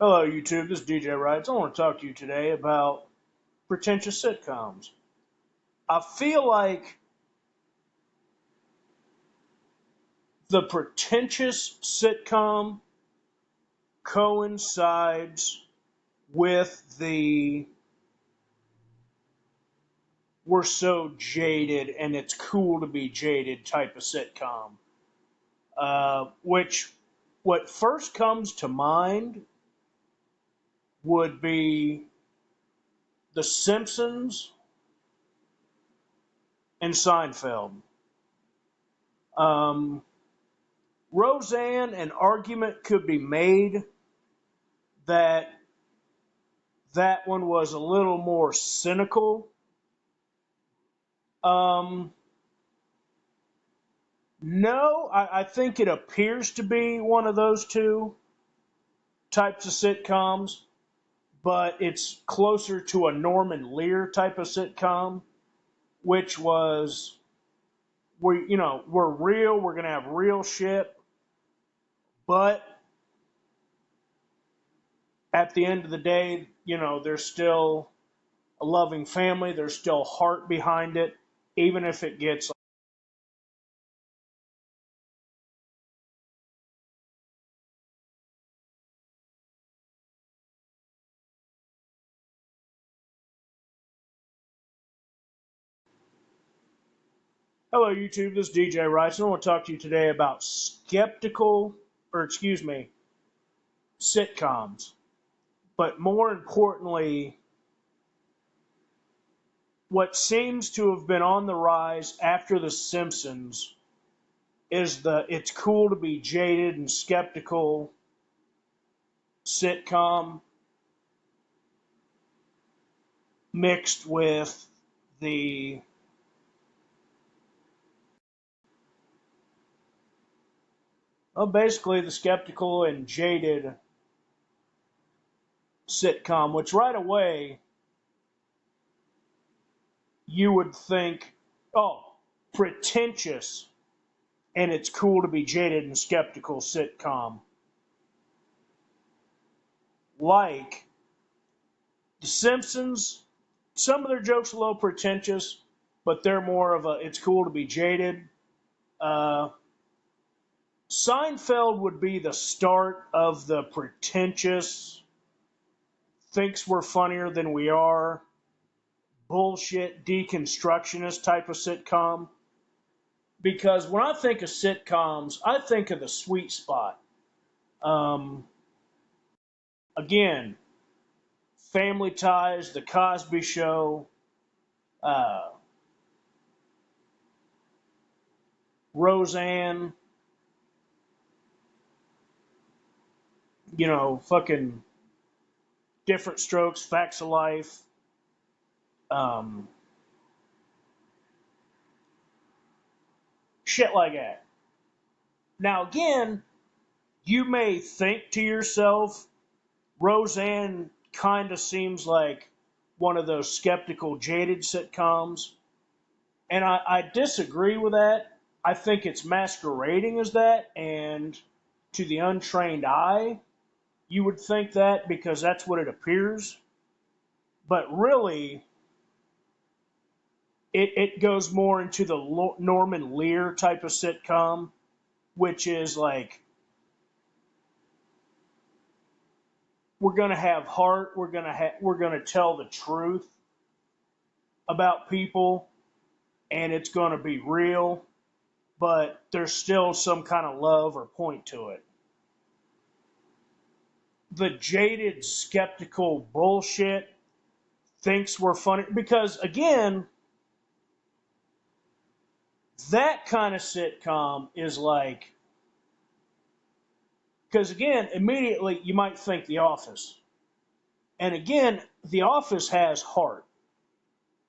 Hello, YouTube. This is DJ Wrights. I want to talk to you today about pretentious sitcoms. I feel like the pretentious sitcom coincides with the we're so jaded and it's cool to be jaded type of sitcom. Which, what first comes to mind would be The Simpsons and Seinfeld. Um, Roseanne, an argument could be made that that one was a little more cynical. Um, no, I think it appears to be one of those two types of sitcoms, but it's closer to a Norman Lear type of sitcom, which was we're real, we're gonna have real shit, but at the end of the day, there's still a loving family, there's still heart behind it, even if it gets. Hello, YouTube. This is DJ Rice, and I want to talk to you today about sitcoms. But more importantly, what seems to have been on the rise after The Simpsons is the it's cool to be jaded and skeptical sitcom mixed with the basically the skeptical and jaded sitcom, which right away you would think, oh, pretentious, and it's cool to be jaded and skeptical sitcom. Like The Simpsons, some of their jokes are a little pretentious, but they're more of a it's cool to be jaded. Uh, Seinfeld would be the start of the pretentious, thinks we're funnier than we are, bullshit deconstructionist type of sitcom. Because when I think of sitcoms, I think of the sweet spot. Um, Again, Family Ties, The Cosby Show, uh, Roseanne, fucking Different Strokes, Facts of Life, um, shit like that. Now, again, you may think to yourself, Roseanne kind of seems like one of those skeptical, jaded sitcoms. And I disagree with that. I think it's masquerading as that, and to the untrained eye, you would think that because that's what it appears. But really, it goes more into the Norman Lear type of sitcom, which is like we're gonna have heart, we're gonna tell the truth about people, and it's gonna be real, but there's still some kind of love or point to it. The jaded, skeptical bullshit thinks we're funny because again, that kind of sitcom is like because again, immediately you might think The Office. And again, The Office has heart.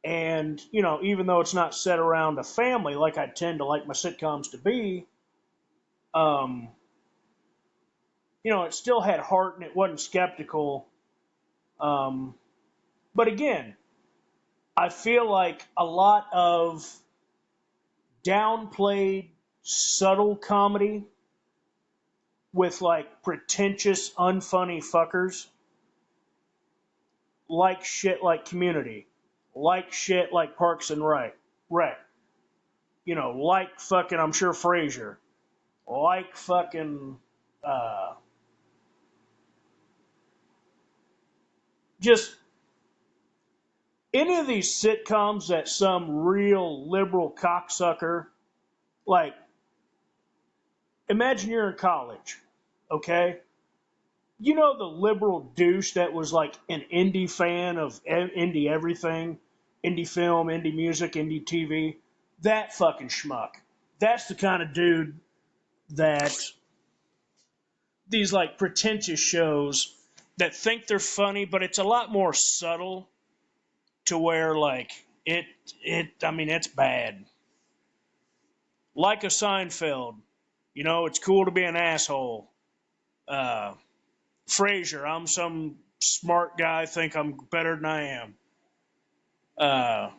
And, even though it's not set around a family like I tend to like my sitcoms to be, um, it still had heart and it wasn't skeptical. Um, but again, I feel like a lot of downplayed, subtle comedy with like pretentious, unfunny fuckers, like shit like Community, like shit like Parks and Rec, like fucking, I'm sure Frasier, like fucking, uh, just any of these sitcoms that some real liberal cocksucker, like, imagine you're in college, okay? You know the liberal douche that was like an indie fan of indie everything, indie film, indie music, indie TV? That fucking schmuck. That's the kind of dude that these like pretentious shows that think they're funny, but it's a lot more subtle to where like I mean it's bad. Like a Seinfeld, it's cool to be an asshole. Uh, Frasier, I'm some smart guy, think I'm better than I am. Uh,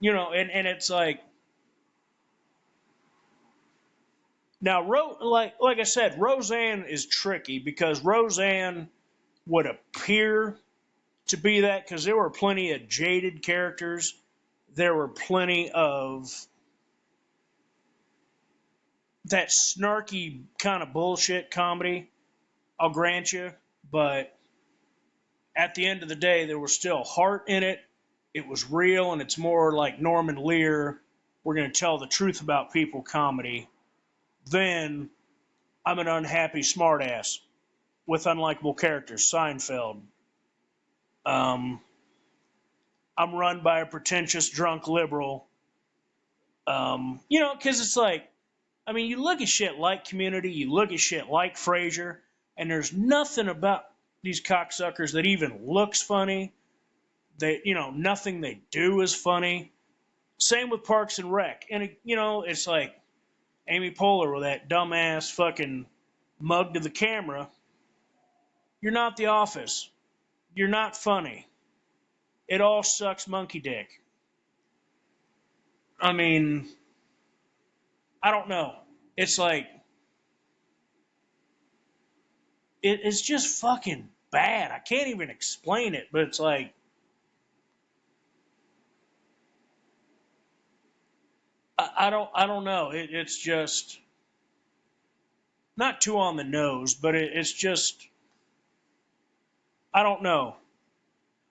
and it's like now, like I said, Roseanne is tricky because Roseanne would appear to be that because there were plenty of jaded characters. There were plenty of that snarky kind of bullshit comedy. I'll grant you, but at the end of the day, there was still heart in it. It was real, and it's more like Norman Lear. We're going to tell the truth about people comedy than I'm an unhappy smartass with unlikable characters. Seinfeld. Um, I'm run by a pretentious drunk liberal. Because it's like, I mean, you look at shit like Community, you look at shit like Frasier, and there's nothing about these cocksuckers that even looks funny. Nothing they do is funny. Same with Parks and Rec. And, it's like Amy Poehler with that dumbass fucking mug to the camera. You're not The Office. You're not funny. It all sucks monkey dick. I mean, I don't know. It's like, it's just fucking bad. I can't even explain it, but it's like, I don't know. It's just not too on the nose, but it's just, I don't know.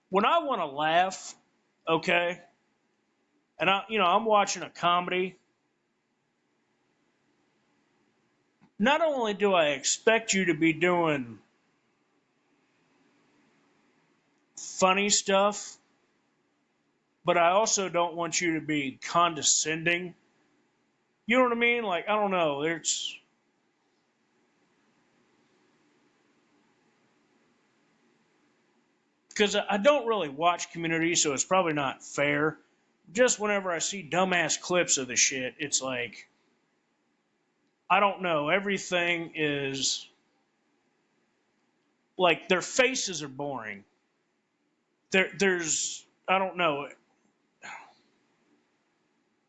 When I want to laugh, okay, and I'm watching a comedy. Not only do I expect you to be doing funny stuff, but I also don't want you to be condescending. You know what I mean? Like, I don't know. It's because I don't really watch Community, so it's probably not fair. Just whenever I see dumbass clips of the shit, it's like, I don't know. Everything is like their faces are boring. There's I don't know.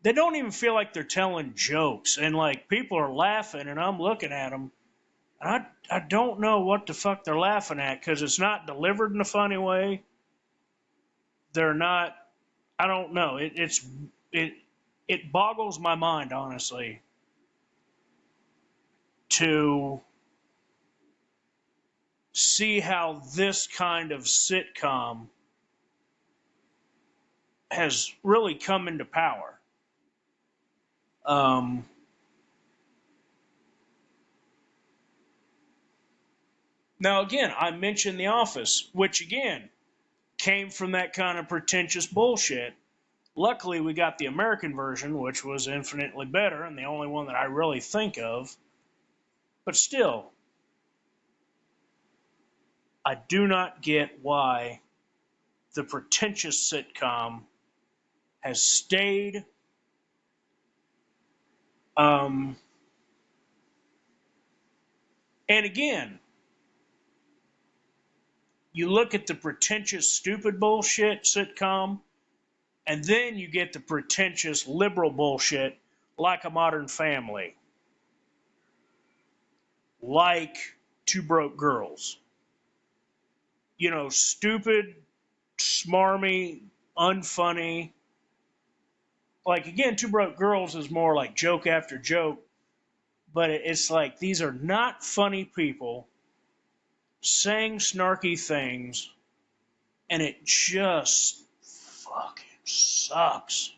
They don't even feel like they're telling jokes, and like people are laughing, and I'm looking at them. I don't know what the fuck they're laughing at because it's not delivered in a funny way. They're not. I don't know. It it boggles my mind honestly to see how this kind of sitcom has really come into power. Um, Now again, I mentioned The Office, which again came from that kind of pretentious bullshit. Luckily, we got the American version, which was infinitely better and the only one that I really think of. But still, I do not get why the pretentious sitcom has stayed. Um, and again, you look at the pretentious, stupid bullshit sitcom, And then you get the pretentious liberal bullshit like A Modern Family, like Two Broke Girls. You know, stupid, smarmy, unfunny. Like, again, Two Broke Girls is more like joke after joke, but it's like these are not funny people saying snarky things, and it just fucking sucks.